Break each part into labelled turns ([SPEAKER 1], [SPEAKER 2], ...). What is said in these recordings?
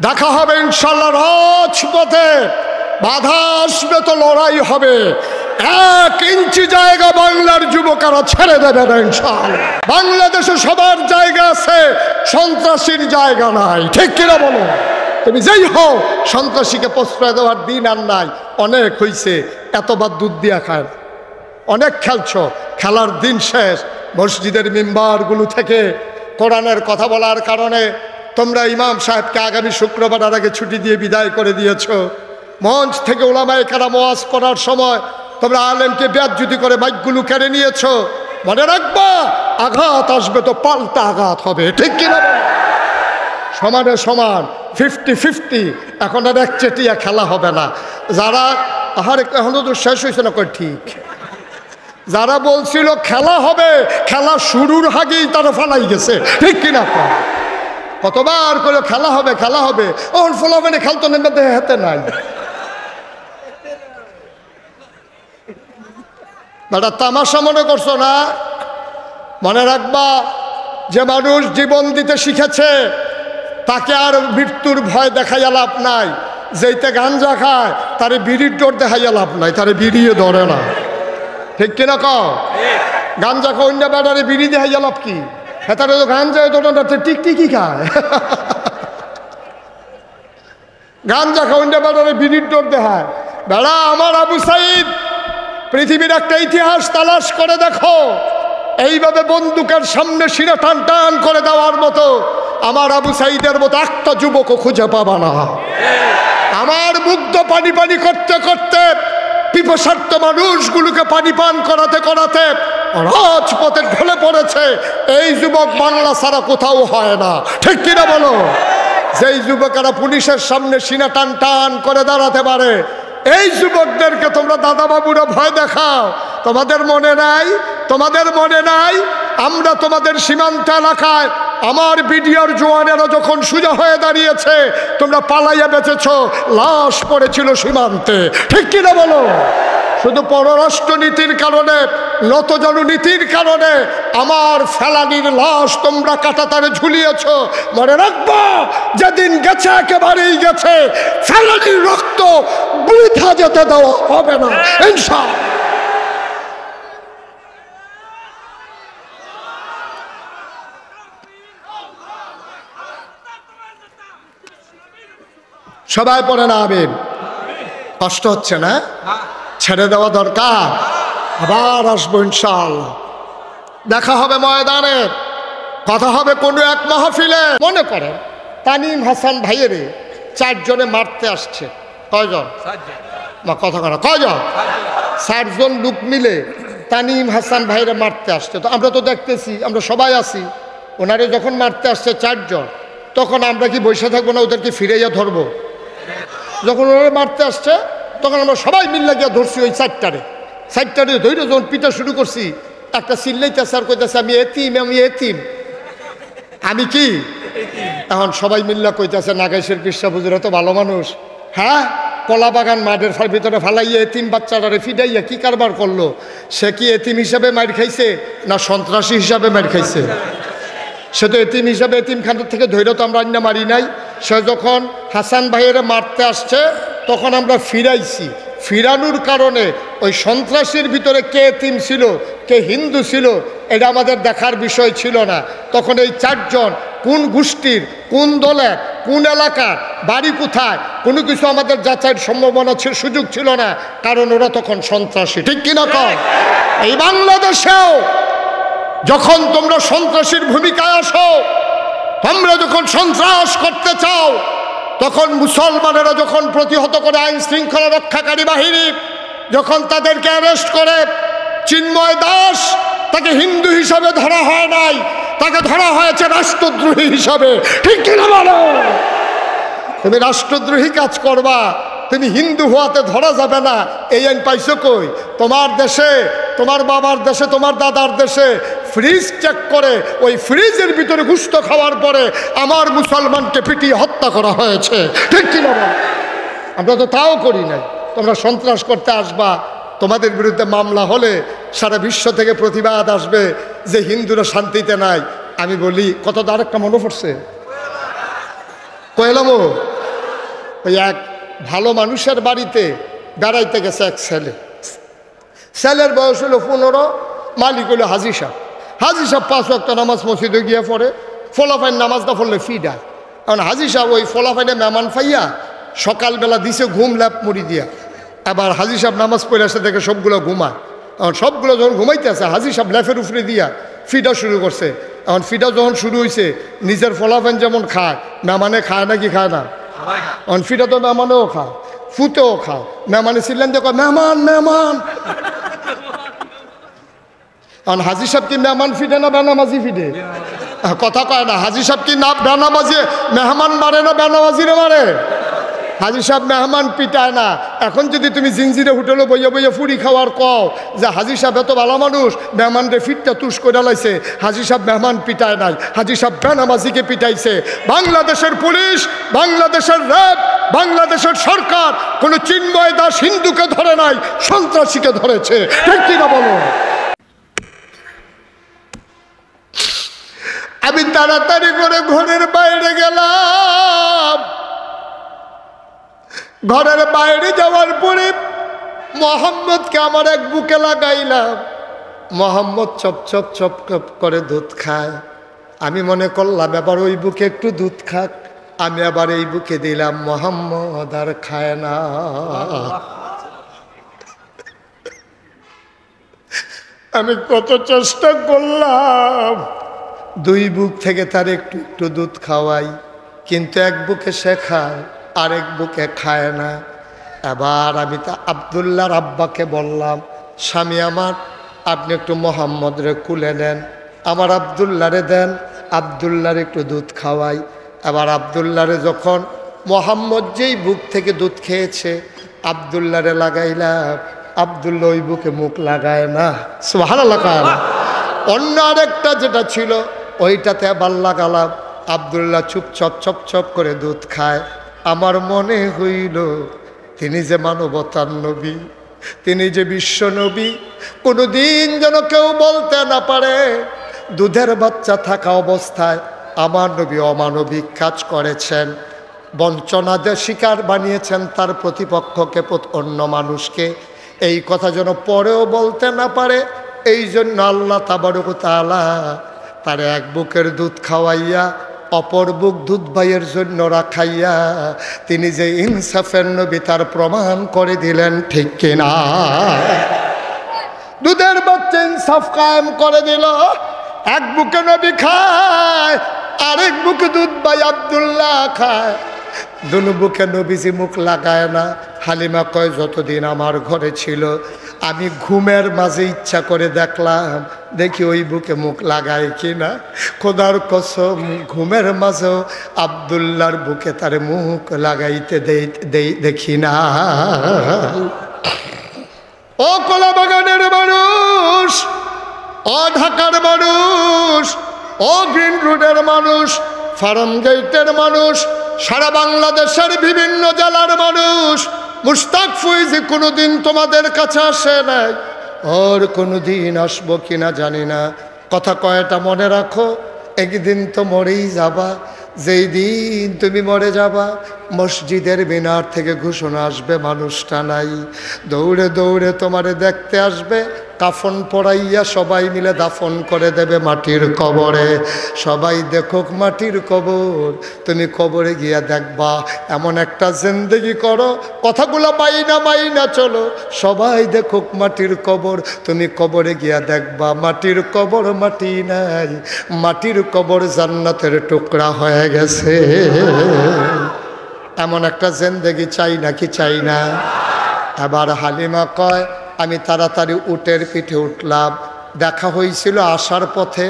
[SPEAKER 1] দেখা হবে ইনশাল্লাহ রাজপথে। বাধা আসবে তো লড়াই হবে। 1 ইঞ্চি জায়গা বাংলার যুবকেরা ছেড়ে দেবে না ইনশাআল্লাহ। বাংলাদেশে সবার জায়গা আছে, সন্ত্রাসীর জায়গা নাই। ঠিক কিনা বলো? তুমি যেই হও, সন্ত্রাসীকে প্রশ্রয় দেওয়ার দিন আর নাই। অনেক হইছে, এতবার দুধ দিয়া খায়, অনেক খেলছো, খেলার দিন শেষ। মসজিদের মিম্বারগুলো থেকে কোরআনের কথা বলার কারণে তোমরা ইমাম সাহেবকে আগামী শুক্রবার আগে ছুটি দিয়ে বিদায় করে দিয়েছো। মঞ্চ থেকে ওলামায়ে কেরাম ওয়াজ করার সময় তোমরা আলেমকে বেয়াজ্জতি করে মাইকগুলো কেড়ে নিয়েছো। মনে রাখবা, আঘাত আসবে তো পাল্টা আঘাত হবে। ঠিক কিনা? সমানে সমান, 50-50। এখন আর একচেটিয়া খেলা হবে না। যারা এখনো তো শেষ হয়েছে না, ঠিক যারা বলছিল খেলা হবে, খেলা শুরুর আগেই তারা ফালাই গেছে। ঠিক কিনা? কতবার করে খেলা হবে খেলা হবে, ওর ফলাফলে খেলতো নেমে হাতে নাই। বেটা তামাশা মনে করছো না? মনে রাখবা, যে মানুষ জীবন দিতে শিখেছে তাকে আর মৃত্যুর ভয় দেখাইয়া লাভ নাই। যেইতে গাঞ্জা খায় তারে বিড়ির ডোর দেখাইয়া লাভ নাই, তারে বিড়িয়ে ধরে না। ঠিক কিনা কও? গাঞ্জা খায় অন্য বেটারে বিড়ি দেখাইয়া লাভ কি? হেতারে তো গাঞ্জায় দোটাতে টিকটিকি খায়। গাঞ্জা খায় অন্য বেটারে বিড়ির ডোর দেখায়। বেড়া আমার আবু সাইদ, পৃথিবীর একটা ইতিহাস তালাশ করে দেখো, এইভাবে বন্দুকের সামনে শিরা টান টান করে দেওয়ার মতো আমার আবু সাইদের মতো একটা যুবকও খুঁজে পাবা না। আমার মুগ্ধ পানি পানি করতে করতে পিপাসার্থ মানুষগুলোকে পানি পান করাতে করাতে রাজপথে ঢলে পড়েছে। এই যুবক বাংলা ছাড়া কোথাও হয় না। ঠিক কিনা বলো? যেই যুবকেরা পুলিশের সামনে সিনা টান টান করে দাঁড়াতে পারে, এই যুবকদেরকে তোমরা দাদা বাবুরা ভয় দেখাও। তোমাদের মনে নাই? তোমাদের মনে নাই? আমরা তোমাদের সীমান্ত এলাকায় আমার বিডিআর জওয়ানেরা যখন সোজা হয়ে দাঁড়িয়েছে, তোমরা পালাইয়া বেঁচেছ, লাশ পড়েছিল সীমান্তে। ঠিক কিনা বলো? শুধু পররাষ্ট্র নীতির কারণে, নতজানু নীতির কারণে আমার ফেলানির লাশ তোমরা কাঁটাতারে ঝুলিয়েছ। মনে রাখবা, যেদিন গেছে একেবারেই গেছে, ফেলানির রক্ত বৃথা যেতে দেওয়া হবে না ইনশাআল্লাহ। সবাই পড়ে না আমিন? কষ্ট হচ্ছে না? ছেড়ে দেওয়া দরকার। আবার আসবো ইনশাআল্লাহ। দেখা হবে ময়দানে, কথা হবে কোনো এক মাহফিলে। মনে করেন তানিম হাসান ভাইয়ের 4 জনে মারতে আসছে। কয়জন? কথা করা কয়জন? 4 জন লোক মিলে তানিম হাসান ভাইয়ের মারতে আসছে। তো আমরা তো দেখতেছি, আমরা সবাই আছি। ওনারে যখন মারতে আসছে 4 জন, তখন আমরা কি বসে থাকবো না? ওদেরকে ফিরাইয়া ধরবো? যখন ওনারা মারতে আসছে, তখন আমরা সবাই মিল্লা গিয়া ধরছি ওই 4টারে ধৈর্য। যখন পিটা শুরু করছি, একটা চিল্লাইতেছে আর কইতেছে আমি এতিম, আমি এতিম, আমি কি। এখন সবাই মিল্লা কইতেছে নাগাইশের পিসা হুজুর তো ভালো মানুষ, হ্যাঁ কলা বাগান মাঠের ভিতরে ফালাইয়া এতিম বাচ্চাটারে ফিডাইয়া কি কারবার করলো? সে কি এতিম হিসাবে মার খাইছে না সন্ত্রাসী হিসাবে মার খাইছে? সে তো এতিম হিসাবে, এতিমখানার থেকে ধৈর্য তো আমরা অন্য মারি নাই। সে যখন হাসান ভাইয়েরা মারতে আসছে, তখন আমরা ফিরাইছি। ফিরানোর কারণে ওই সন্ত্রাসীর ভিতরে কে এতিম ছিল, কে হিন্দু ছিল, এটা আমাদের দেখার বিষয় ছিল না। তখন এই 4 জন কোন গোষ্ঠীর, কোন দলে, কোন এলাকার, বাড়ি কোথায়, কোনো কিছু আমাদের যাচাইয়ের সম্ভাবনা সুযোগ ছিল না, কারণ ওরা তখন সন্ত্রাসী। ঠিক কিনা কয়? এই বাংলাদেশেও যখন তোমরা সন্ত্রাসীর ভূমিকায় আসো, তোমরা যখন সন্ত্রাস করতে চাও, তখন মুসলমানেরা যখন প্রতিহত করে, আইন শৃঙ্খলা রক্ষাকারী বাহিনী যখন তাদেরকে অ্যারেস্ট করে, চিন্ময় দাস তাকে হিন্দু হিসাবে ধরা হয় নাই, তাকে ধরা হয়েছে রাষ্ট্রদ্রোহী হিসাবে। ঠিক কিনা বলো? তুমি রাষ্ট্রদ্রোহী কাজ করবা, তুমি হিন্দু হওয়াতে ধরা যাবে না, এই আইন পাইছো কই? তোমার দেশে, তোমার বাবার দেশে, তোমার দাদার দেশে ফ্রিজ চেক করে ওই ফ্রিজের ভিতরে গোশত খাওয়ার পরে আমার মুসলমানকে পিটিয়ে হত্যা করা হয়েছে। ঠিক কিনা বল? আমরা তো তাও করি নাই। তোমরা সন্ত্রাস করতে আসবা, তোমাদের বিরুদ্ধে মামলা হলে সারা বিশ্ব থেকে প্রতিবাদ আসবে যে হিন্দুরা শান্তিতে নাই। আমি বলি, কত আরেকটা মনে পড়ছে, কইলামও ওই এক ভালো মানুষের বাড়িতে বেড়াইতে গেছে এক ছেলে। ছেলের বয়স হলো 15, মালিক হলো হাজি সাহেব। হাজি সাহেব 5 ওয়াক্ত নামাজ মসজিদে গিয়ে পড়ে, ফলাফাইন নামাজটা পড়লে ফিডায়। কারণ হাজি সাহেব ওই ফলাফাইনে মেহমান ফাইয়া সকালবেলা দিছে ঘুম ল্যাপ মুড়ি দিয়া। এবার হাজি সাহেব নামাজ পড়ে আসে দেখে সবগুলো ঘুমায়। এখন সবগুলো যখন ঘুমাইতে আছে হাজি সাহেব ল্যাফের উপরে দিয়া ফিডা শুরু করছে। এখন ফিডা যখন শুরু হয়েছে, নিজের ফলাফাইন যেমন খায়, মেহমানে খায় নাকি খায় না? এখন ফিডা তো মেহমানেও খায়, ফুতেও খায়। মেহমানে ছিলেন দেখো মেহমান মেহমান। এখন হাজি সাহেব কি মেহমান ফিডে না বেনামাজি ফিডে? কথা কয় না। হাজি সাহেব কি না বেনামাজি মেহমান মারে না বেনামাজিরে মারে? হাজি সাহেব মেহমান পিটায় না। এখন যদি তুমি জিঞ্জিরে হোটেলে বইয়া বইয়া ফুরি খাওয়ার কও যে হাজি সাহেব এত ভালো মানুষ, মেহমানরে ফিটটা তুষ করে লাইছে, হাজি সাহেব মেহমান পিটায় নাই, হাজি সাহেব বেনামাজিকে পিটাইছে। বাংলাদেশের পুলিশ, বাংলাদেশের র্যাব, বাংলাদেশের সরকার কোনো চিন্ময় দাস হিন্দুকে ধরে নাই, সন্ত্রাসীকে ধরেছে। ঠিক কিনা বলো? আমি তাড়াতাড়ি করে ঘরের বাইরে গেলাম। ঘরের বাইরে যাওয়ার পরে মোহাম্মদকে আমার এক বুকে লাগাইলাম। মোহাম্মদ চপ চপ চপ চপ করে দুধ খায়। আমি মনে করলাম এবার ওই বুকে একটু দুধ খাক, আমি আবার এই বুকে দিলাম। মোহাম্মদ আর খায় না। আমি কত চেষ্টা করলাম দুই বুক থেকে তার একটু একটু দুধ খাওয়াই, কিন্তু এক বুকে সে খায়, আরেক বুকে খায় না। এবার আমি তা আবদুল্লাহর আব্বাকে বললাম, স্বামী আমার, আপনি একটু মোহাম্মদরে কুলে নেন, আমার আবদুল্লাহরে দেন, আবদুল্লাহর একটু দুধ খাওয়াই। এবার আবদুল্লাহরে যখন মোহাম্মদ যেই বুক থেকে দুধ খেয়েছে আবদুল্লাহরে লাগাইলাম, আবদুল্লাহ ওই বুকে মুখ লাগায় না। সুবহানাল্লাহ। অন্য আরেকটা যেটা ছিল ওইটাতে আবার লাগালাম। আবদুল্লাহ চুপচাপ চপ চপ করে দুধ খায়। আমার মনে হইল তিনি যে মানবতার নবী, তিনি যে বিশ্ব নবী, কোনোদিন যেন কেউ বলতে না পারে দুধের বাচ্চা থাকা অবস্থায় আমার নবী অমানবিক কাজ করেছেন, বঞ্চনাদের শিকার বানিয়েছেন তার প্রতিপক্ষকে, অন্য মানুষকে। এই কথা যেন পরেও বলতে না পারে, এই জন্য আল্লাহ তাবারক ওয়া তাআলা তার এক বুকের দুধ খাওয়াইয়া অপর বুক দুধ ভাইয়ের জন্য রাখাইয়া তিনি যে ইনসাফের নবী তার প্রমাণ করে দিলেন। ঠিক কিনা? দুধের বাচ্চা ইনসাফ কায়েম করে দিল। এক বুকে নবী খায়, আরেক বুকে দুধ ভাই আব্দুল্লাহ খায়। দুনো বুকে নবীজি মুখ লাগায় না। হালিমা কয় যতদিন আমার ঘরে ছিল আমি ঘুমের মাঝে ইচ্ছা করে দেখলাম, দেখি ওই বুকে মুখ লাগায় কিনা। খোদার কসম ঘুমের মাঝেও আব্দুল্লাহর বুকে তার মুখ লাগাইতে দেখি না। ও কলা বাগানের মানুষ, ও ঢাকার মানুষ, ও গ্রিন রোডের মানুষ, ফার্ম গেটের মানুষ, সারা বাংলাদেশের বিভিন্ন জেলার মানুষ, মুশতাক ফৈজি কোনোদিন তোমাদের কাছে আসে নাই, ওর কোনোদিন আসবো কিনা জানি না। কথা কয়টা মনে রাখো, একদিন তো মরেই যাবা। যেই দিন তুমি মরে যাবা মসজিদের মিনার থেকে ঘোষণা আসবে মানুষটা নাই, দৌড়ে দৌড়ে তোমারে দেখতে আসবে, কাফন পরাইয়া সবাই মিলে দাফন করে দেবে মাটির কবরে। সবাই দেখুক মাটির কবর, তুমি কবরে গিয়া দেখবা। এমন একটা জিন্দেগি করো, কথাগুলো মাইনা চলো, সবাই দেখুক মাটির কবর, তুমি কবরে গিয়া দেখবা মাটির কবর মাটি নাই, মাটির কবর জান্নাতের টুকরা হয়ে গেছে। এমন একটা জিন্দেগি চাই নাকি চাই না? এবার হালিমা কয় আমি তাড়াতাড়ি উটের পিঠে উঠলাম। দেখা হয়েছিল আসার পথে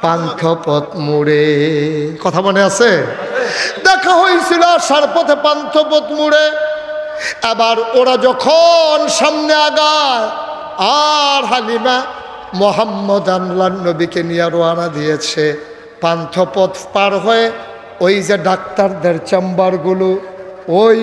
[SPEAKER 1] পান্থপথ মোড়ে, কথা মনে আছে? দেখা হয়েছিল আসার পথে পান্থপথ মোড়ে। এবার ওরা যখন সামনে আগায় আর হালিমা মোহাম্মদ আল্লাহর নবীকে নিয়ে রওনা দিয়েছে, পান্থপথ পার হয়ে ওই যে ডাক্তারদের চেম্বারগুলো, ওই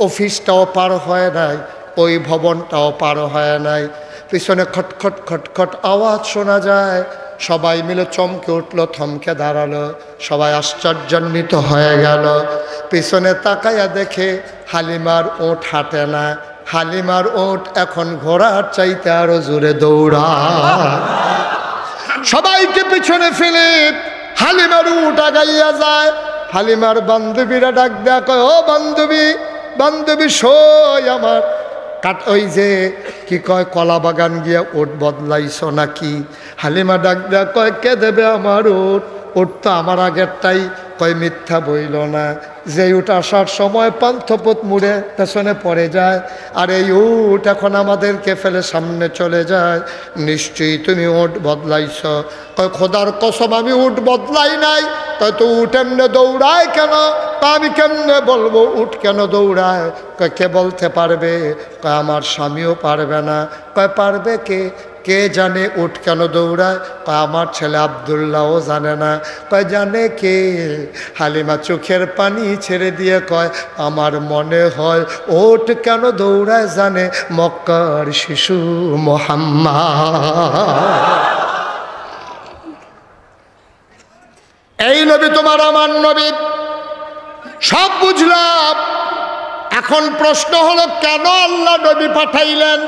[SPEAKER 1] অফিসটাও পার হয় নাই, ওই ভবনটাও পার হয় নাই। পিছনে খটখট খটখট আওয়াজ শোনা যায়। সবাই মিলে চমকে উঠলো, থমকে দাঁড়ালো, সবাই আশ্চর্যান্বিত হয়ে গেল। পিছনে তাকায়া দেখে হালিমার ওট হাঁটে না, হালিমার ওট এখন ঘোড়ার চাইতে আরো জোরে দৌড়ায়। সবাইকে পিছনে ফেলে হালিমার উট আগাইয়া যায়। হালিমার বান্ধবীরা ডাক দেয়া কয়, ও বান্ধবী, বান্ধবী সই আমার ওই যে কি কয় কলা বাগান গিয়া ওট বদলাইছ নাকি? হালিমা ডাক দেয়া কয়, কে দেবে আমার ওট? ওট তো আমার আগেরটাই। কয় মিথ্যা বইল না, যে উট আসার সময় পান্থপথ মুড়ে পেছনে পড়ে যায়, আর এই উট এখন আমাদেরকে ফেলে সামনে চলে যায়। নিশ্চয়ই তুমি উট বদলাইছ। কয় খোদার কসম আমি উট বদলাই নাই। কয় তো উট এমনে দৌড়ায় কেন? আমি কেমনে বলবো উট কেন দৌড়ায়? কয় কে বলতে পারবে? কয় আমার স্বামীও পারবে না। কয় পারবে কে? কে জানে উট কেন দৌড়ায়? কয় আমার ছেলে আব্দুল্লাহও জানে না। কয় জানে কে? হালিমা চোখের পানি ছেড়ে দিয়ে কয়, আমার মনে হয় উট কেন দৌড়ায় জানে মক্কার শিশু মুহাম্মদ। এই নবী তোমার আমার নবী, সব বুঝলাম। এখন প্রশ্ন হলো কেন আল্লাহ নবী পাঠাইলেন?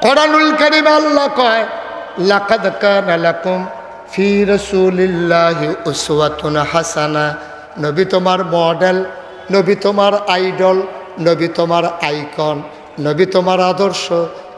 [SPEAKER 1] কোরআনুল কারীমে আল্লাহ কয়, লাকাদ কানা লাকুম ফি রাসূলিল্লাহি উসওয়াতুন হাসানা। নবী তোমার মডেল, নবী তোমার আইডল, নবী তোমার আইকন, নবী তোমার আদর্শ।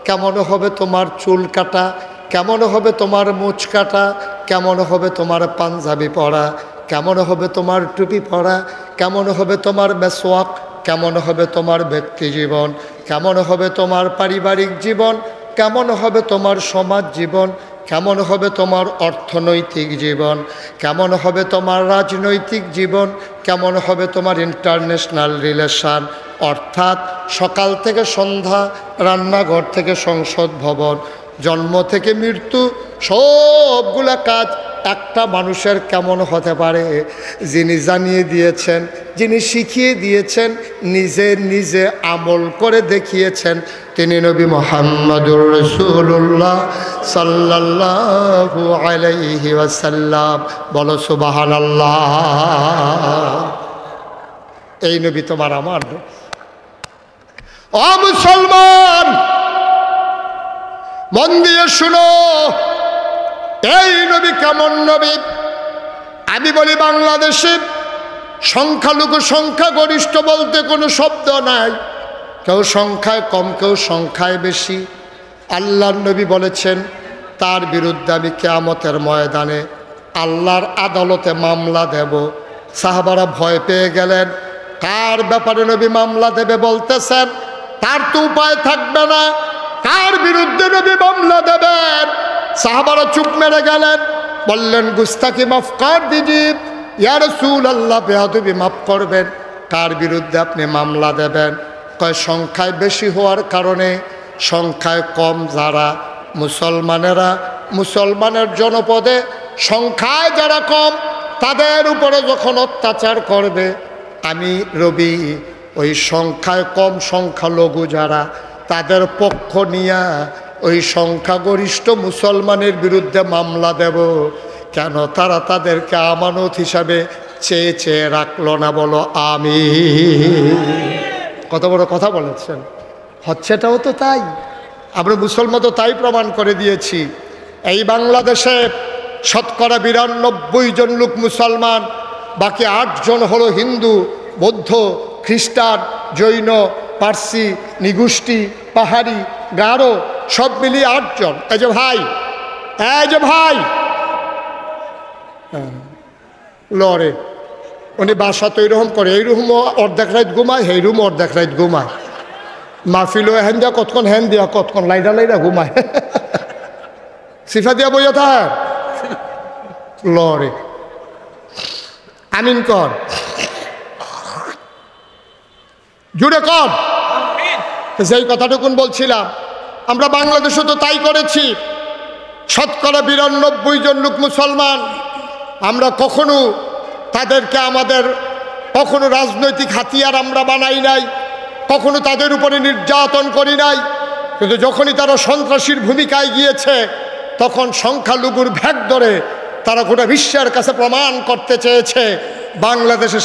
[SPEAKER 1] কেমন হবে তোমার চুল কাটা, কেমন হবে তোমার মুছ কাটা, কেমন হবে তোমার পাঞ্জাবি পরা, কেমন হবে তোমার টুপি পরা, কেমন হবে তোমার মেসওয়াক, কেমন হবে তোমার ব্যক্তি জীবন, কেমন হবে তোমার পারিবারিক জীবন, কেমন হবে তোমার সমাজ জীবন, কেমন হবে তোমার অর্থনৈতিক জীবন, কেমন হবে তোমার রাজনৈতিক জীবন, কেমন হবে তোমার ইন্টারন্যাশনাল রিলেশন। অর্থাৎ সকাল থেকে সন্ধ্যা, রান্নাঘর থেকে সংসদ ভবন, জন্ম থেকে মৃত্যু, সবগুলা কাজ একটা মানুষের কেমন হতে পারে, যিনি জানিয়ে দিয়েছেন, যিনি শিখিয়ে দিয়েছেন, নিজে নিজে আমল করে দেখিয়েছেন, তিনি নবী মুহাম্মদুর রাসূলুল্লাহ সাল্লাল্লাহু আলাইহি ওয়াসাল্লাম। বলো সুবহানাল্লাহ। এই নবী তোমার আমার নবী। ও মুসলমান, মন দিয়ে শুনো, এই নবী কেমন নবী? আমি বলি বাংলাদেশে সংখ্যালঘু সংখ্যাগরিষ্ঠ বলতে কোনো শব্দ নাই। কেউ সংখ্যায় কম, কেউ সংখ্যায় বেশি। আল্লাহর নবী বলেছেন, তার বিরুদ্ধে আমি কিয়ামতের ময়দানে আল্লাহর আদালতে মামলা দেব। সাহাবারা ভয় পেয়ে গেলেন, কার ব্যাপারে নবী মামলা দেবে বলতেছেন? তার তো উপায় থাকবে না, কার বিরুদ্ধে নবী মামলা দেবেন? সাহাবারা চুপ মেরে গেলেন, বললেন গুস্তাকি মাফ কর দিজি, ইয়া রাসূলুল্লাহ বেয়াদবি মাফ করবেন। কার বিরুদ্ধে আপনি মামলা দেবেন? কয় সংখ্যায় বেশি হওয়ার কারণে, সংখ্যায় কম যারা মুসলমানেরা, মুসলমানের জনপদে সংখ্যায় যারা কম, তাদের উপরে যখন অত্যাচার করবে, আমি রবি ওই সংখ্যায় কম সংখ্যালঘু যারা, তাদের পক্ষ নিয়া ওই সংখ্যাগরিষ্ঠ মুসলমানের বিরুদ্ধে মামলা দেব। কেন? তারা তাদেরকে আমানত হিসাবে চেয়ে চেয়ে রাখলো না। বলো আমি। কত বড় কথা বলেছেন। হচ্ছেটাও তো তাই। আমরা মুসলমান তো তাই প্রমাণ করে দিয়েছি। এই বাংলাদেশে শতকরা ৯২ জন লোক মুসলমান, বাকি ৮ জন হলো হিন্দু, বৌদ্ধ, খ্রিস্টান, জৈন, পার্সি, নিগুষ্টি, পাহাড়ি, গারো, সব মিলিয়ে ৮ জন। এই যে ভাই, এই যে ভাই লড়ে, উনি বাসা তো এইরকম করে, এই রুমও অর্ধেক রাত ঘুমায়, এই রুম অর্ধেক রাত ঘুমায়, মাহফিলও হ্যান দিয়া কতক্ষণ, হ্যান দিয়া কতক্ষণ, লাইডা লাইডা ঘুমায়, সিফা দিয়া বইয়া থাক লড়ে। আমিন কর, জুড়ে কর। সেই কথাটুকুন বলছিলাম, আমরা বাংলাদেশে তো তাই করেছি। শতকরা ৯২ জন লোক মুসলমান, আমরা কখনো তাদেরকে আমাদের কখনো রাজনৈতিক হাতিয়ার আমরা বানাই নাই, কখনো তাদের উপরে নির্যাতন করি নাই। কিন্তু যখনই তারা সন্ত্রাসীর ভূমিকায় গিয়েছে, তখন সংখ্যালঘুর ভ্যাগ ধরে তারা গোটা বিশ্বের কাছে প্রমাণ করতে চেয়েছে বাংলাদেশে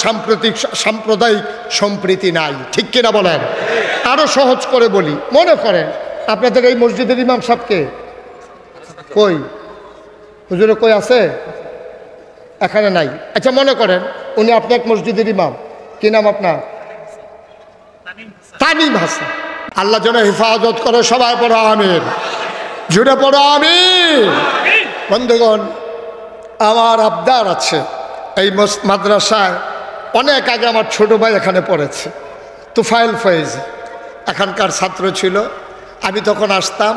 [SPEAKER 1] সাম্প্রদায়িক সম্প্রীতি নাই, ঠিক কিনা বলেন? আরো সহজ করে বলি, মনে করেন আপনাদের এই মসজিদের ইমাম সাহেবকে কই, হুজুরে কই আছে? এখানে নাই। আচ্ছা মনে করেন উনি আপনি এক মসজিদের ইমাম, কি নাম আপনার? তামিম হাসান। আল্লাহ যেন হেফাজত করে, সবাই পড়ো আমিন, জুড়ে পড়ো আমিন। বন্ধুগণ, আমার আবদার আছে, এই মাদ্রাসায় অনেক আগে আমার ছোট ভাই এখানে পড়েছে, তুফাইল ফয়েজ, এখানকার ছাত্র ছিল। আমি তখন আসতাম,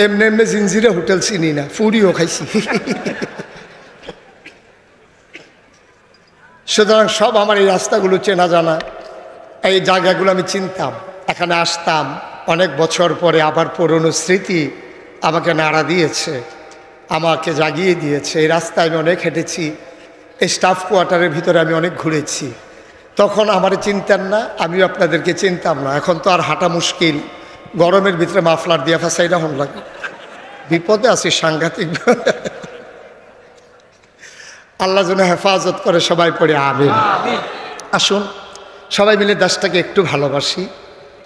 [SPEAKER 1] এমনি এমনি জিনজিরা হোটেল চিনি না, ফুরিও খাইছি। সুতরাং সব আমার এই রাস্তাগুলো চেনা জানা, এই জায়গাগুলো আমি চিনতাম। এখানে আসতাম, অনেক বছর পরে আবার পুরনো স্মৃতি আমাকে নাড়া দিয়েছে, আমাকে জাগিয়ে দিয়েছে। এই রাস্তায় আমি অনেক হেঁটেছি, এই স্টাফ কোয়ার্টারের ভিতরে আমি অনেক ঘুরেছি। তখন আমারে চিনতেন না, আমিও আপনাদেরকে চিনতাম না। এখন তো আর হাঁটা মুশকিল, গরমের ভিতরে মাফলার দিয়া ফাঁসাইরা হন লাগে, বিপদে আছি সাংঘাতিক। আল্লাহ যেন হেফাজত করে, সবাই পড়ে আমিন। আসুন সবাই মিলে দেশটাকে একটু ভালোবাসি,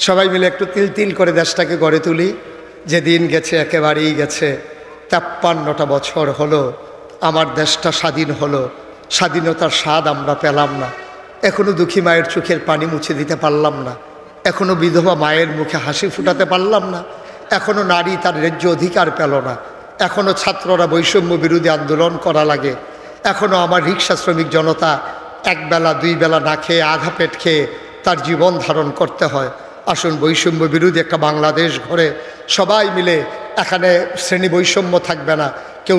[SPEAKER 1] সবাই মিলে একটু তিল তিল করে দেশটাকে গড়ে তুলি। যেদিন গেছে একেবারেই গেছে, 53টা বছর হলো আমার দেশটা স্বাধীন হলো, স্বাধীনতার স্বাদ আমরা পেলাম না। এখনো দুঃখী মায়ের চোখের পানি মুছে দিতে পারলাম না, এখনো বিধবা মায়ের মুখে হাসি ফুটাতে পারলাম না, এখনো নারী তার ন্যায্য অধিকার পেল না, এখনো ছাত্ররা বৈষম্য বিরোধী আন্দোলন করা লাগে, এখনো আমার রিক্সা শ্রমিক জনতা একবেলা দুই বেলা না খেয়ে আধা পেট খেয়ে তার জীবন ধারণ করতে হয়। আসুন বৈষম্য বিরোধী একটা বাংলাদেশ গড়ে সবাই মিলে, এখানে শ্রেণী বৈষম্য থাকবে না, কেউ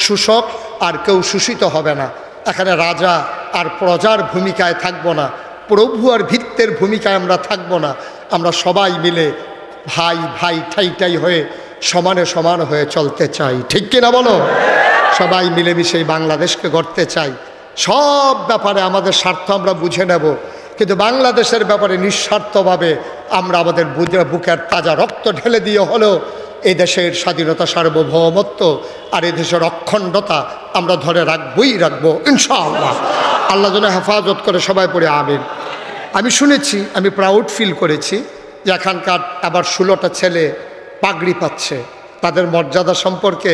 [SPEAKER 1] শোষক আর কেউ শোষিত হবে না, এখানে রাজা আর প্রজার ভূমিকায় থাকব না, প্রভু আর ভিত্তের ভূমিকায় আমরা থাকব না। আমরা সবাই মিলে ভাই ভাই ঠাই হয়ে সমানে সমান হয়ে চলতে চাই, ঠিক কিনা বলো? সবাই মিলেমিশে এই বাংলাদেশকে গড়তে চাই। সব ব্যাপারে আমাদের স্বার্থ আমরা বুঝে নেব, কিন্তু বাংলাদেশের ব্যাপারে নিঃস্বার্থভাবে আমরা আমাদের বুকের তাজা রক্ত ঢেলে দিয়ে হলেও এই দেশের স্বাধীনতা, সার্বভৌমত্ব আর এই দেশের অখণ্ডতা আমরা ধরে রাখবো ইনশাআল্লাহ। আল্লাহ যেন হেফাজত করে, সবাই পড়ে আমিন। আমি শুনেছি, আমি প্রাউড ফিল করেছি যে এখানকার আবার 16টা ছেলে পাগড়ি পাচ্ছে। তাদের মর্যাদা সম্পর্কে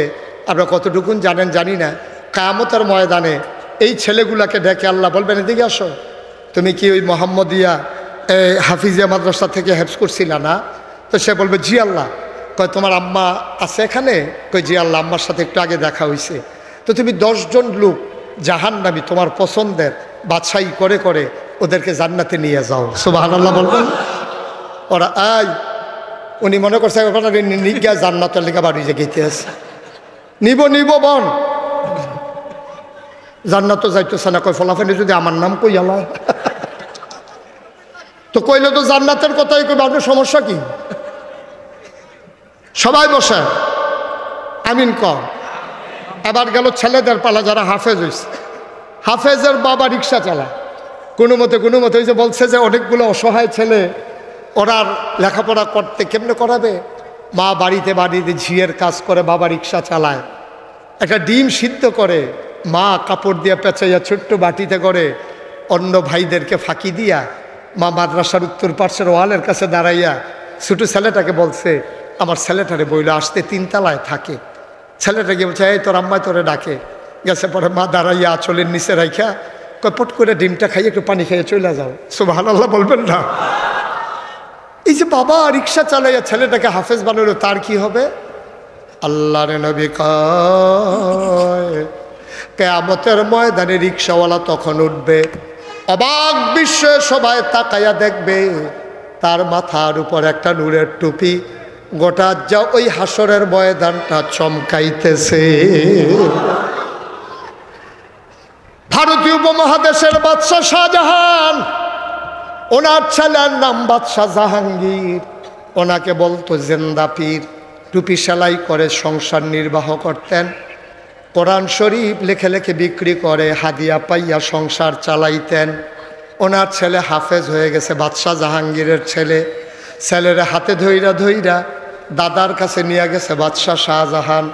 [SPEAKER 1] আমরা কতটুকুন জানেন জানি না। কিয়ামতের ময়দানে এই ছেলেগুলাকে ডেকে আল্লাহ বলবেন, এদিকে আসো, তুমি কি ওই মোহাম্মদিয়া হাফিজিয়া মাদ্রাসা থেকে হেফজ করছিলা না? তো সে বলবে জি আল্লাহ। কয় তোমার আম্মা আছে এখানে? কয় জি আল্লাহ, আম্মার সাথে একটু আগে দেখা হয়েছে। তো তুমি 10 জন লোক জাহান্নামী তোমার পছন্দের বাছাই করে করে ওদেরকে জান্নাতে নিয়ে যাও, সুবহানাল্লাহ বলবেন। ওরা উনি মনে করছে নিজ্ঞা জান্নাতের লেখা বাড়ি যে গেতে আছে, নিব বোন, জান্নাত তো যাইতেছে না। কয় ফলাফেলে যদি আমার নাম কই আল্লাহ, তো কইলে তো জান্নাতের কথাই কইবে, আপনার সমস্যা কি? সবাই বসে আমিন কর। এবার গেল ছেলেদের পালা, যারা হাফেজ হয়েছে। হাফেজের বাবা রিক্সা চালায়, কোনো মতে ওই যে বলছে যে অনেকগুলো অসহায় ছেলে, ওরা লেখাপড়া করতে কেমনে করাবে? মা বাড়িতে ঝিয়ের কাজ করে, বাবা রিক্সা চালায়। একটা ডিম সিদ্ধ করে মা কাপড় দিয়ে পেঁচাইয়া ছোট্ট বাটিতে করে অন্য ভাইদেরকে ফাঁকি দিয়া মা মাদ্রাসার উত্তর পার্শ্বের ওয়ালের কাছে দাঁড়াইয়া ছোটো ছেলেটাকে বলছে, আমার ছেলেটারে বইলে আসতে 3 তলায় থাকে। ছেলেটাকে বলছে, এই তোর আম্মায় তোরে ডাকে। গেছে পরে মা দাঁড়াইয়া আঁচলের নিচে রাইখা কয়, পট করে ডিমটা খাইয়ে একটু পানি খাইয়ে চলে যাও, সুবহানাল্লাহ বলবেন না? এই যে বাবা রিক্সা চালাইয়া ছেলেটাকে হাফেজ বানালো, তার কি হবে? আল্লাহর নবী কয়, কিয়ামতের ময়দানে রিক্সাওয়ালা তখন উঠবে, অবাক বিশ্বে সবাই তাকাইয়া দেখবে তার মাথার উপর একটা নূরের টুপি, গোটা যা ওই হাসরের ময়দানটা চমকাইতেছে। ভারতীয় উপমহাদেশের বাদশাহ শাহজাহান, ওনার ছেলের নাম বাদশাহ জাহাঙ্গীর, ওনাকে বলতো জিন্দা পীর। টুপি সেলাই করে সংসার নির্বাহ করতেন, কোরআন শরীফ লেখে লেখে বিক্রি করে হাদিয়া পাইয়া সংসার চালাইতেন। ওনার ছেলে হাফেজ হয়ে গেছে, বাদশাহ জাহাঙ্গীরের ছেলে। ছেলের হাতে ধইরা দাদার কাছে নিয়ে গেছে বাদশাহ শাহজাহান।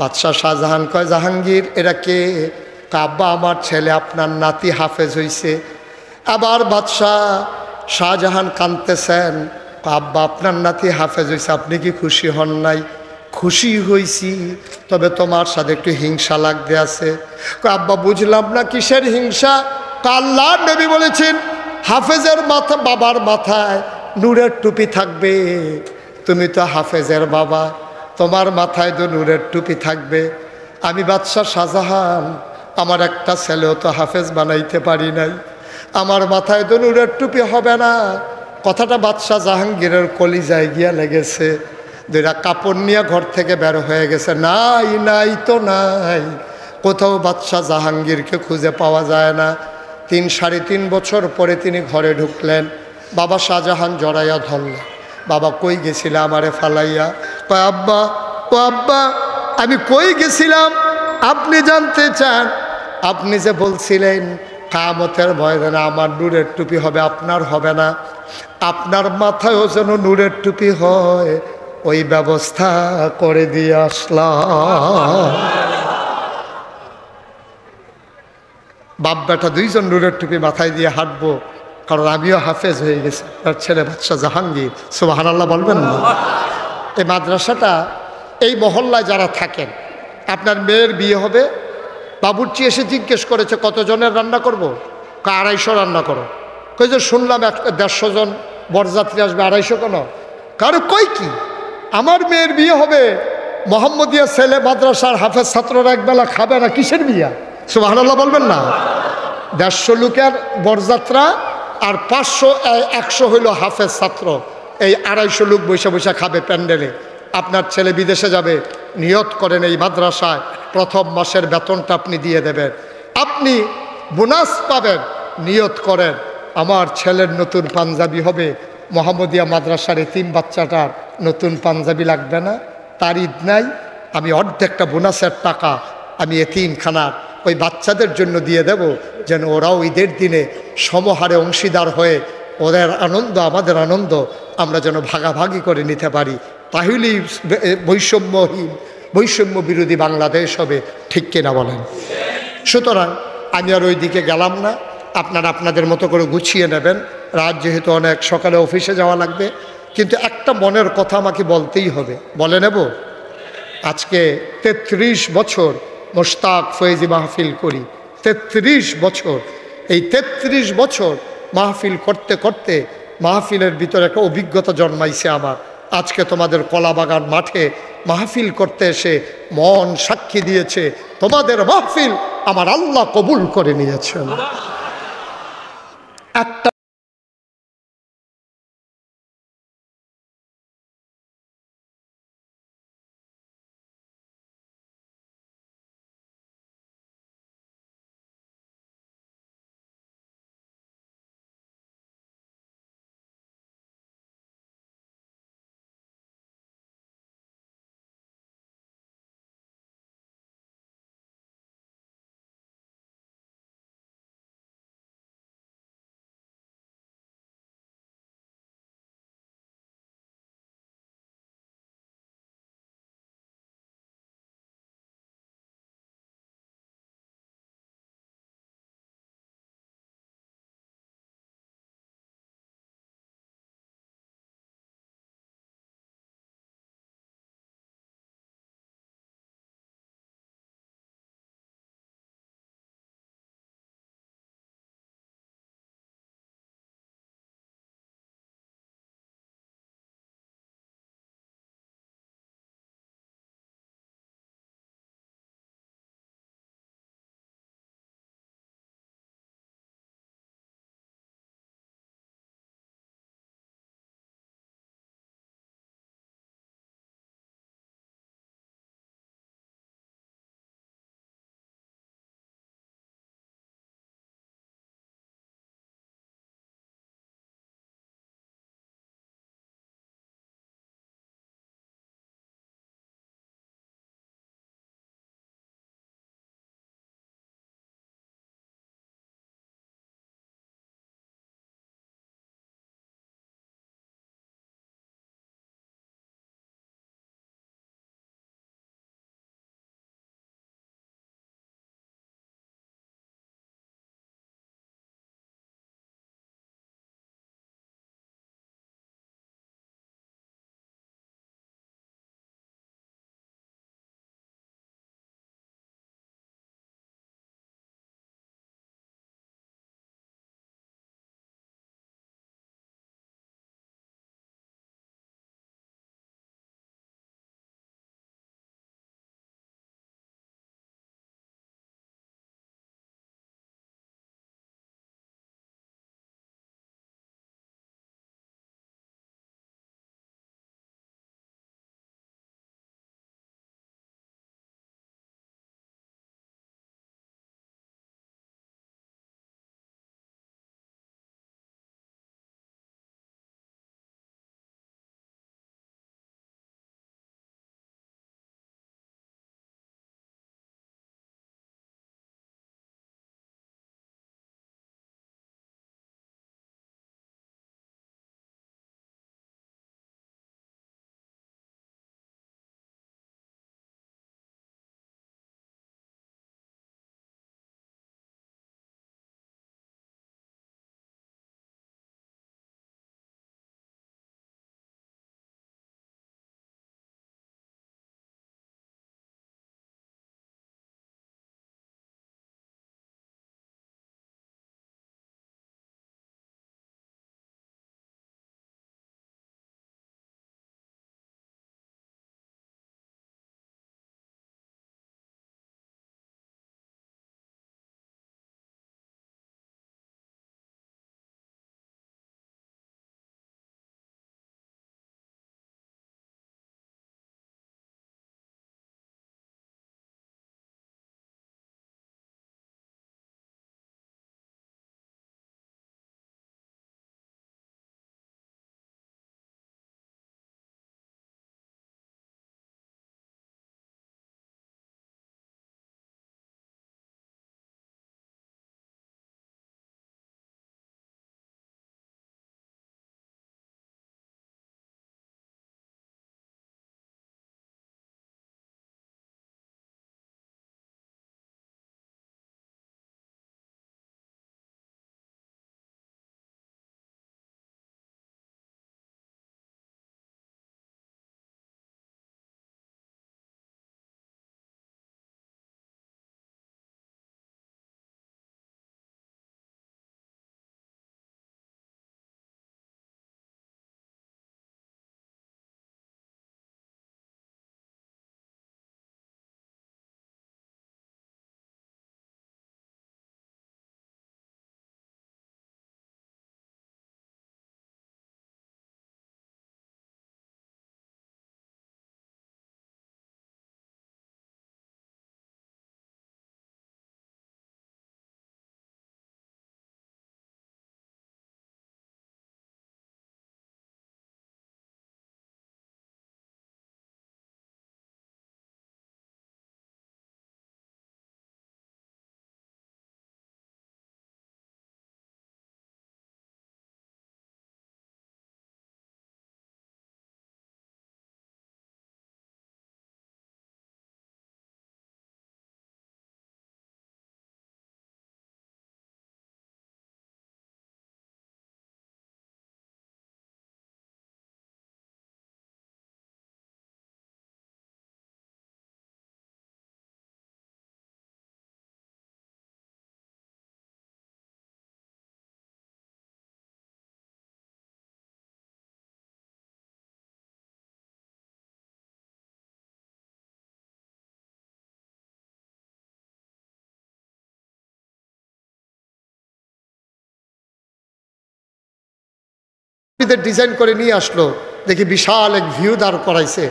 [SPEAKER 1] বাদশাহ শাহজাহান কয়, জাহাঙ্গীর এরা কে? আব্বা আমার ছেলে আপনার নাতি হাফেজ হইছে। আবার বাদশাহ শাহজাহান কাঁদতেছেন, আব্বা আপনার নাতি হাফেজ হইছে, আপনি কি খুশি হন নাই? খুশি হইছি, তবে তোমার সাথে একটু হিংসা লাগতে আছে। আব্বা বুঝলাম না কিসের হিংসা? আল্লাহর নবী বলেছেন হাফেজের মাথা, বাবার মাথায় নূরের টুপি থাকবে। তুমি তো হাফেজের বাবা, তোমার মাথায় তো নূরের টুপি থাকবে। আমি বাদশাহ শাহজাহান, আমার একটা ছেলেও তো হাফেজ বানাইতে পারি নাই, আমার মাথায় তো নূরের টুপি হবে না। কথাটা বাদশাহ জাহাঙ্গীরের কলিজায় গিয়া লেগেছে। দুইটা কাপড় নিয়ে ঘর থেকে বের হয়ে গেছে। নাই নাই তো নাই, কোথাও বাদশাহ জাহাঙ্গীরকে খুঁজে পাওয়া যায় না। 3-3.5 বছর পরে তিনি ঘরে ঢুকলেন। বাবা শাহজাহান জড়াইয়া ধরলেন, বাবা কই গেছিলাম আমারে ফালাইয়া? কয় আব্বা, ও আব্বা আমি কই গেছিলাম আপনি জানতে চান? আপনি যে বলছিলেন কিয়ামতের ময়দানে আমার নূরের টুপি হবে, আপনার হবে না, আপনার মাথায়ও যেন নূরের টুপি হয়, ওই ব্যবস্থা করে দিয়ে আসলাম। বাপ বেটা দুইজন নূরের টুপি মাথায় দিয়ে হাঁটবো, কারণ আমিও হাফেজ হয়ে গেছি, তার ছেলে বাদশাহ জাহাঙ্গীর। সুবহানাল্লাহ বলবেন না? এই মাদ্রাসাটা, এই মহল্লায় যারা থাকেন, আপনার মেয়ের বিয়ে হবে, বাবুর্চি এসে জিজ্ঞেস করেছে কতজনের রান্না করব? 250 রান্না করো। কই যে শুনলাম 150 জন বরযাত্রী আসবে, 250 কেন? কারো কই কি আমার মেয়ের বিয়ে হবে, মোহাম্মদিয়া ছেলে মাদ্রাসার হাফেজ ছাত্ররা একবেলা খাবে না, কিসের বিয়া? সুবহানাল্লাহ বলবেন না? 150 লোকের বরযাত্রা আর 500-100 হইল হাফেজ ছাত্র, এই 250 লোক বৈশা বৈশা খাবে প্যান্ডেলে। আপনার ছেলে বিদেশে যাবে, নিয়ত করেন এই মাদ্রাসায় প্রথম মাসের বেতনটা আপনি দিয়ে দেবেন, আপনি বোনাস পাবেন। নিয়ত করেন আমার ছেলের নতুন পাঞ্জাবি হবে, মোহাম্মদিয়া মাদ্রাসার এতিম বাচ্চাটার নতুন পাঞ্জাবি লাগবে না, তার ঈদ নাই, আমি অর্ধেকটা বোনাসের টাকা আমি এতিমখানার ওই বাচ্চাদের জন্য দিয়ে দেব, যেন ওরাও ঈদের দিনে সমহারে অংশীদার হয়ে ওদের আনন্দ আমাদের আনন্দ আমরা যেন ভাগাভাগি করে নিতে পারি। তাহলেই বৈষম্যহীন, বৈষম্য বিরোধী বাংলাদেশ হবে। ঠিক কিনা বলেন? সুতরাং আমি আর ওই দিকে গেলাম না, আপনারা আপনাদের মতো করে গুছিয়ে নেবেন। রাত যেহেতু অনেক, সকালে অফিসে যাওয়া লাগবে। কিন্তু একটা মনের কথা আমাকে বলতেই হবে, বলে নেব। আজকে 33 বছর মোশতাক ফয়েজি মাহফিল করি, 33 বছর। এই 33 বছর মাহফিল করতে করতে মাহফিলের ভিতরে একটা অভিজ্ঞতা জন্মাইছে আমার। আজকে তোমাদের কলাবাগান মাঠে মাহফিল করতে এসে মন সাক্ষী দিয়েছে তোমাদের মাহফিল আমার আল্লাহ কবুল করে নিয়েছেন। একটা ডিজাইন করে নিয়ে আসলো, দেখি বিশাল এক ভিউ দাঁড় করাইছে।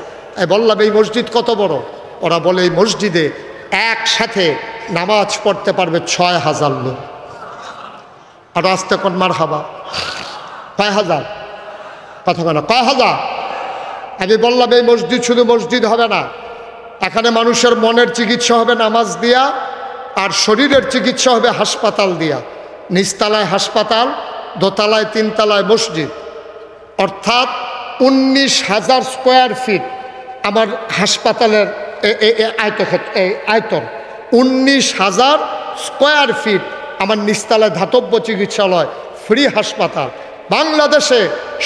[SPEAKER 1] বললাম এই মসজিদ কত বড়? ওরা বলে এই মসজিদে একসাথে নামাজ পড়তে পারবে ৬,০০০ লোক। আর আস্তে কোন মার হাবা, কয় হাজার? কথা বলে কয় হাজার? আমি বললাম এই মসজিদ শুধু মসজিদ হবে না, এখানে মানুষের মনের চিকিৎসা হবে নামাজ দিয়া, আর শরীরের চিকিৎসা হবে হাসপাতাল দিয়া। নিচতলায় হাসপাতাল, দোতলায় ৩ তলায় মসজিদ, অর্থাৎ ১৯,০০০ স্কোয়ার ফিট আমার হাসপাতালের আয়তন। ১৯,০০০ স্কোয়ার ফিট আমার নিচতলায় ধাতব্য চিকিৎসালয়, ফ্রি হাসপাতাল। বাংলাদেশে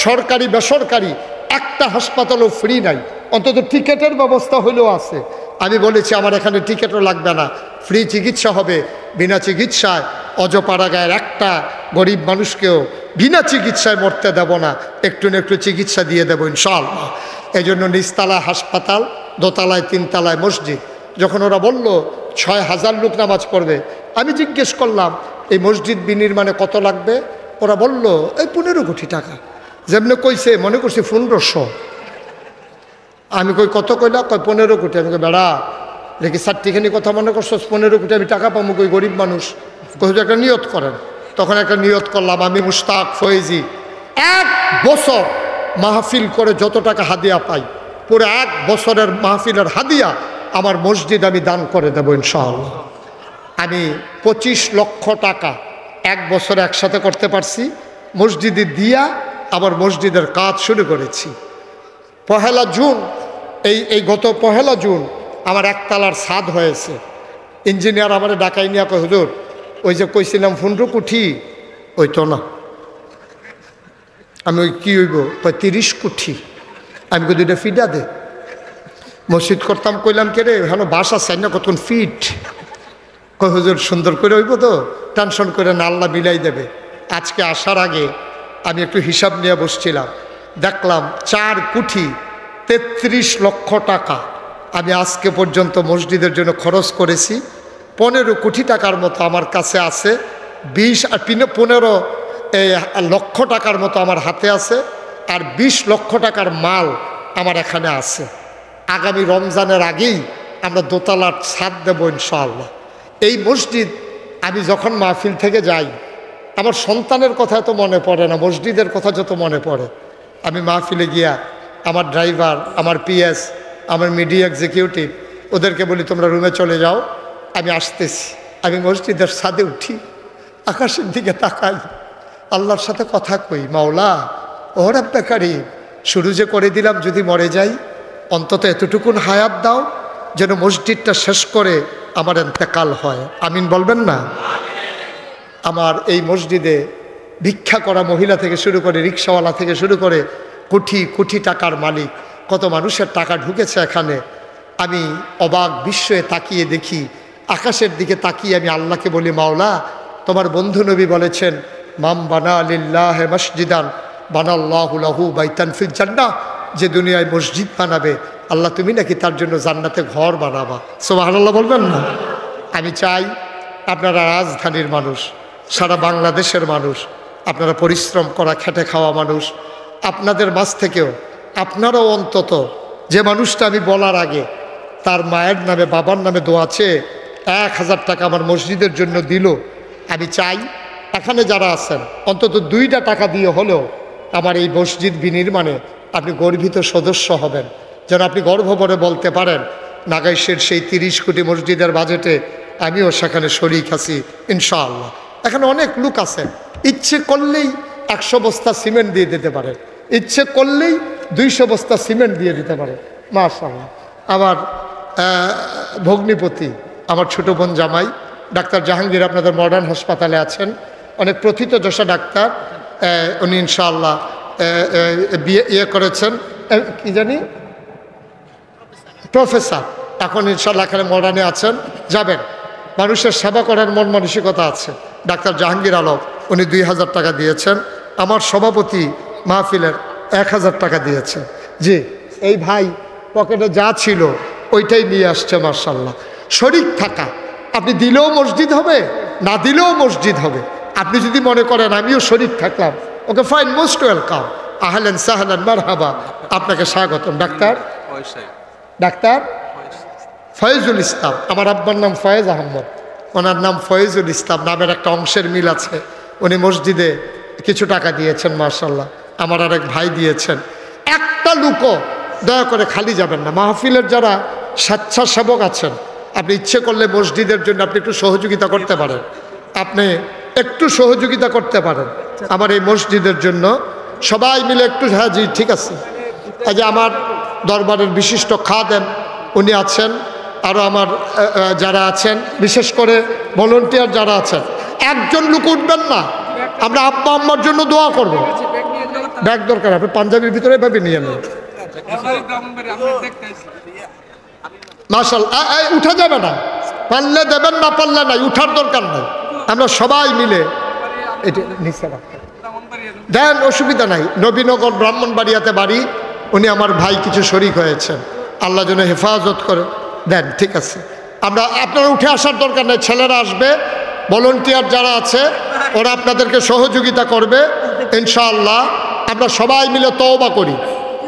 [SPEAKER 1] সরকারি বেসরকারি একটা হাসপাতালও ফ্রি নাই, অন্তত টিকেটের ব্যবস্থা হলেও আছে। আমি বলেছি আমার এখানে টিকেটও লাগবে না, ফ্রি চিকিৎসা হবে। বিনা চিকিৎসায় অজপাড়া গায়ের একটা গরিব মানুষকেও বিনা চিকিৎসায় মরতে দেব না, একটু না একটু চিকিৎসা দিয়ে দেবো ইনশাআল্লাহ। এই জন্য নিচতলায় হাসপাতাল, দোতলায় ৩ তলায় মসজিদ। যখন ওরা বলল ৬,০০০ লোক নামাজ পড়বে, আমি জিজ্ঞেস করলাম এই মসজিদ বিনির্মাণে কত লাগবে? ওরা বলল এই ১৫ কোটি টাকা। যেমনি কইছে মনে করছি ১৫০০। আমি কই কত কইলা? কয় ১৫ কোটি। আমি কই বেড়া দেখি চারটিখানি কথা মনে করছো, ১৫ কোটি আমি টাকা পাবো কই? গরিব মানুষ। কই একটা নিয়ত করেন। তখন একটা নিয়ত করলাম, আমি মুশতাক ফয়েজি ১ বছর মাহফিল করে যত টাকা হাদিয়া পাই, পুরো ১ বছরের মাহফিলের হাদিয়া আমার মসজিদ আমি দান করে দেবো ইনশাআল্লাহ। আমি ২৫ লক্ষ টাকা ১ বছরে একসাথে করতে পারছি, মসজিদে দিয়া আবার মসজিদের কাজ শুরু করেছি। ১লা জুন এই গত ১লা জুন আমার একতলার ছাদ হয়েছে। ইঞ্জিনিয়ার আমার ডাকাই নিয়ে কয় হুজুর ওই যে কইছিলাম ১৫ কোটি, ওই তো না। আমি ওই কী হইব? কয় ৩০ কোটি। আমি কই ২টা ফিডা দে। মসজিদ করতাম, কইলাম কে রে এখানে বাসা চাই না, কতক্ষণ ফিট। কয় হুজুর সুন্দর করে হইব তো, টেনশন করে না, আল্লাহ মিলাই দেবে। আজকে আসার আগে আমি একটু হিসাব নিয়ে বসছিলাম, দেখলাম ৪ কোটি ৩৩ লক্ষ টাকা আমি আজকে পর্যন্ত মসজিদের জন্য খরচ করেছি। ১৫ কোটি টাকার মতো আমার কাছে আছে, ২০ আর ১৫ লক্ষ টাকার মতো আমার হাতে আছে, আর ২০ লক্ষ টাকার মাল আমার এখানে আছে। আগামী রমজানের আগেই আমরা দোতলার ছাদ দেবো ইনশাআল্লাহ। এই মসজিদ আমি যখন মাহফিল থেকে যাই, আমার সন্তানের কথা তো মনে পড়ে না, মসজিদের কথা যত মনে পড়ে। আমি মাহফিলে গিয়া আমার ড্রাইভার, আমার পিএস, আমার মিডিয়া এক্সিকিউটিভ, ওদেরকে বলি তোমরা রুমে চলে যাও, আমি আসতেছি। আমি মসজিদের ছাদে উঠি, আকাশের দিকে তাকাই, আল্লাহর সাথে কথা কই, মাওলা ও রাব্বে কারীম, শুরু যে করে দিলাম, যদি মরে যাই অন্তত এতটুকুন হায়াত দাও যেন মসজিদটা শেষ করে আমার ইন্তেকাল হয়। আমিন বলবেন না? আমার এই মসজিদে ভিক্ষা করা মহিলা থেকে শুরু করে, রিক্সাওয়ালা থেকে শুরু করে, কোটি কোটি টাকার মালিক, কত মানুষের টাকা ঢুকেছে এখানে। আমি অবাক বিস্ময়ে তাকিয়ে দেখি, আকাশের দিকে তাকিয়ে আমি আল্লাহকে বলি, মাওলা তোমার বন্ধু নবী বলেছেন, মাম বানা লিল্লাহি মসজিদান বানাল্লাহু লাহু বাইতান ফিল জান্নাহ, যে দুনিয়ায় মসজিদ বানাবে আল্লাহ তুমি নাকি তার জন্য জান্নাতে ঘর বানাবা। সুবহানাল্লাহ বলবেন না? আমি চাই আপনারা রাজধানীর মানুষ, সারা বাংলাদেশের মানুষ, আপনারা পরিশ্রম করা খেটে খাওয়া মানুষ, আপনাদের মাঝ থেকেও আপনারাও অন্তত যে মানুষটা আমি বলার আগে তার মায়ের নামে বাবার নামে দোয়া চেয়ে ১,০০০ টাকা আমার মসজিদের জন্য দিল, আমি চাই এখানে যারা আছেন অন্তত ২টা টাকা দিয়ে হলেও আমার এই মসজিদ বিনির্মাণে আপনি গর্বিত সদস্য হবেন, যেন আপনি গর্ব ভরে বলতে পারেন নাগাইশের সেই ৩০ কোটি মসজিদের বাজেটে আমিও সেখানে শরীক আছি ইনশাআল্লাহ। এখানে অনেক লোক আছে, ইচ্ছে করলেই ১০০ বস্তা সিমেন্ট দিয়ে দিতে পারে, ইচ্ছে করলেই ২০০ বস্তা সিমেন্ট দিয়ে দিতে পারে। মাশাআল্লাহ। আমার ভগ্নিপতি, আমার ছোট বোন জামাই ডাক্তার জাহাঙ্গীর আপনাদের মডার্ন হাসপাতালে আছেন, অনেক প্রথিতযশা ডাক্তার, উনি ইনশাআল্লাহ বিয়ে করেছেন, কি জানি প্রফেসর, এখন ইনশাআল্লাহ এখানে মডার্নে আছেন, যাবেন। মানুষের সেবা করার মন মানসিকতা আছে। ডাক্তার জাহাঙ্গীর আলম উনি ২,০০০ টাকা দিয়েছেন, আমার সভাপতি মাহফিলের ১,০০০ টাকা দিয়েছেন। জি, এই ভাই পকেটে যা ছিল ওইটাই নিয়ে আসছে। মাশাআল্লাহ। শরীক থাকা, আপনি দিলেও মসজিদ হবে, না দিলেও মসজিদ হবে। আপনি যদি মনে করেন আমিও শরীক থাকলাম, ওকে ফাইন, মোস্ট ওয়েলকাম। আহলেন সাহলেন মারহাবা, আপনাকে স্বাগতম। ডাক্তার ডাক্তার ফয়েজুল ইসলাম, আমার আব্বার নাম ফয়েজ আহমদ, ওনার নাম ফয়েজুল ইসলাম, নামের একটা অংশের মিল আছে। উনি মসজিদে কিছু টাকা দিয়েছেন, মাশাল্লাহ। আমার আরেক ভাই দিয়েছেন। একটা লুকও দয়া করে খালি যাবেন না। মাহফিলের যারা স্বেচ্ছাসেবক আছেন, আপনি ইচ্ছে করলে মসজিদের জন্য আপনি একটু সহযোগিতা করতে পারেন, আপনি একটু সহযোগিতা করতে পারেন আমার এই মসজিদের জন্য। সবাই মিলে একটু, হ্যাঁ জি ঠিক আছে। এই যে আমার দরবারের বিশিষ্ট খাদেম উনি আছেন, আরও আমার যারা আছেন, বিশেষ করে ভলেন্টিয়ার যারা আছেন, একজন লোক উঠবেন না, আমরা আব্বা আম্মার জন্য দোয়া করব। ব্যাগ দরকার, আপনি পাঞ্জাবির ভিতরে এভাবে নিয়ে নেন। মাশাআল্লাহ, উঠা যাবে না, পারলে দেবেন, না পারলে নাই, উঠার দরকার নাই। আমরা সবাই মিলে এটা নিচে রাখতেন দেন, অসুবিধা নাই। নবীনগর ব্রাহ্মণবাড়িয়াতে বাড়ি, উনি আমার ভাই, কিছু শরীক হয়েছেন, আল্লাহ যেন হেফাজত করে দেন। ঠিক আছে, আমরা আপনারা উঠে আসার দরকার নেই, ছেলেরা আসবে, ভলেন্টিয়ার যারা আছে ওরা আপনাদেরকে সহযোগিতা করবে ইনশাআল্লাহ। আমরা সবাই মিলে তওবা করি,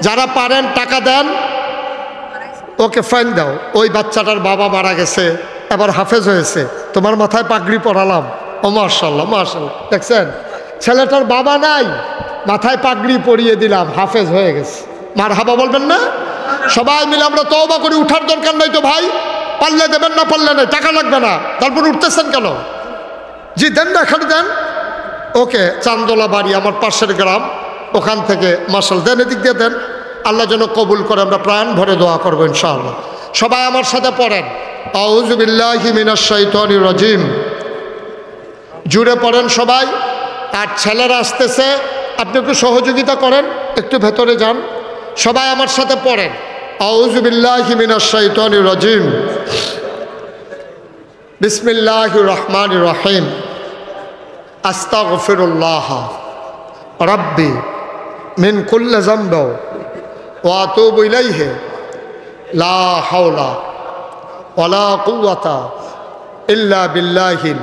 [SPEAKER 1] যারা পারেন টাকা দেন। ওকে ফাইন দাও, ওই বাচ্চাটার বাবা মারা গেছে, এবার হাফেজ হয়েছে, তোমার মাথায় পাগড়ি পরালাম। ও মাশাআল্লাহ মাশাআল্লাহ, দেখছেন ছেলেটার বাবা নাই, মাথায় পাগড়ি পরিয়ে দিলাম, হাফেজ হয়ে গেছে। মারহাবা বলবেন না? সবাই মিলে আমরা তওবা করি। উঠার দরকার নাই তো ভাই, পারলে দেবেন, না পারলে নাই, টাকা লাগবে না। তারপর উঠতেছেন কেন? জি দেন না, এখানে দেন। ওকে, চান্দোলা বাড়ি আমার পাশের গ্রাম, ওখান থেকে মাশাআল্লাহ দেন, এদিক দিয়ে দেন। আল্লাহ যেন কবুল করে, আমরা প্রাণ ভরে দোয়া করবো ইনশাআল্লাহ। সবাই আমার সাথে পড়েন, আউযু বিল্লাহি মিনাশ শাইতানির রাজিম। জুড়ে পড়েন সবাই। আর ছেলেরা আসতেছে, আপনি একটু সহযোগিতা করেন, একটু ভেতরে যান। সবাই আমার সাথে পড়েন, আউযু বিল্লাহি মিনাশ শাইতানির রাজিম, বিসমিল্লাহির রহমানির রহিম, আস্তাগফিরুল্লাহ রাব্বি মিন কুল্লি যামবি ওয়া আতুবু ইলাইহি, লা হাওলা ওয়ালা কুওয়াতা ইল্লা বিল্লাহিল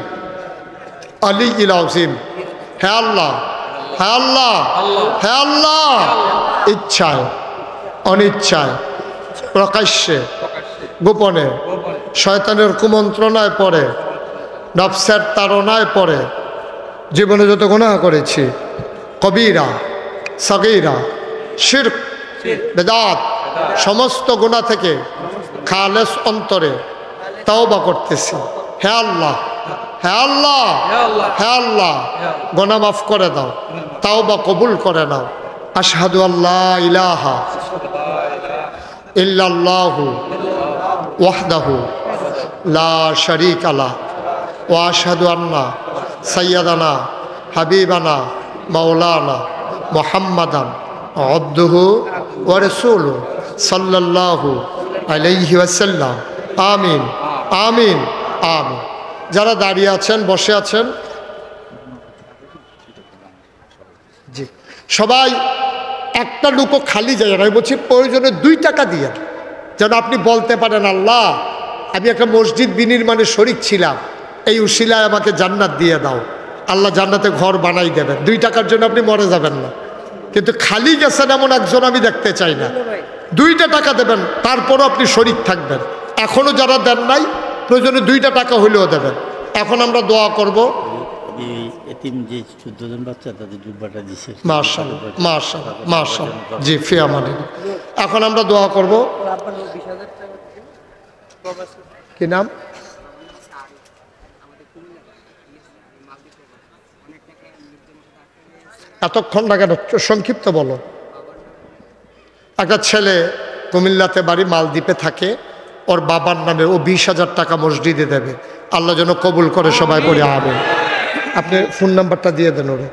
[SPEAKER 1] আলিয়্যিল আযীম। হে আল্লাহ, হে আল্লাহ, হে আল্লাহ, ইচ্ছায় অনিচ্ছায়, প্রকাশ্যে গোপনে, শয়তানের কুমন্ত্রণায় পড়ে, নফসের তাড়নায় পড়ে, জীবনে যত গুনাহ করেছি, কবিরা সগীরা শিরক বেদাত, সমস্ত গুনাহ থেকে খালেস অন্তরে তওবা করতেছি। হে আল্লাহ, হে আল্লাহ, হে আল্লাহ, গুনাহ মাফ করে দাও, তওবা কবুল করে নাও। আশহাদু আল্লা ইলাহা ইল্লাল্লাহু ওয়াহদাহু লা শারীকা লাহু ওয়া আশহাদু আন্না সাইয়্যিদানা হাবিবানা মাওলানা মুহাম্মাদান আবদুহু ওয়া রাসূলুহু সাল্লাল্লাহু আলাইহি ওয়াসাল্লাম। আমিন আমিন আমিন। যারা দাঁড়িয়ে আছেন, বসে আছেন, জি সবাই একটা লুকো খালি যায়। আমি বলছি প্রয়োজনে 2 টাকা দিয়ে, যেন আপনি বলতে পারেন, আল্লাহ আমি একটা মসজিদ বিনির্মাণে শরীক ছিলাম, এই উসিলায় আমাকে জান্নাত দিয়ে দাও। আল্লাহ জান্নাতে ঘর বানাই দেবেন। 2 টাকার জন্য আপনি মরে যাবেন না, কিন্তু খালি গেছেন এমন একজন আমি দেখতে চাই না। 2টা টাকা দেবেন, তারপরও আপনি শরীক থাকবেন। এখনও যারা দেন নাই, প্রয়োজনে 2টা টাকা হইলেও দেবেন। এখন আমরা দোয়া করব। মাশাআল্লাহ মাশাআল্লাহ মাশাআল্লাহ, জি ফি আমানিল্লাহ। এখন আমরা দোয়া করব। কি নাম? এতক্ষণ না কেন, সংক্ষিপ্ত বলো। একটা ছেলে কুমিল্লাতে বাড়ি, মালদ্বীপে থাকে, ওর বাবার নামে ও 20,000 টাকা মসজিদে দেবে। আল্লাহ যেন কবুল করে, সবাই পড়ে আমিন। আপনি ফোন নাম্বারটা দিয়ে দেন ওরে।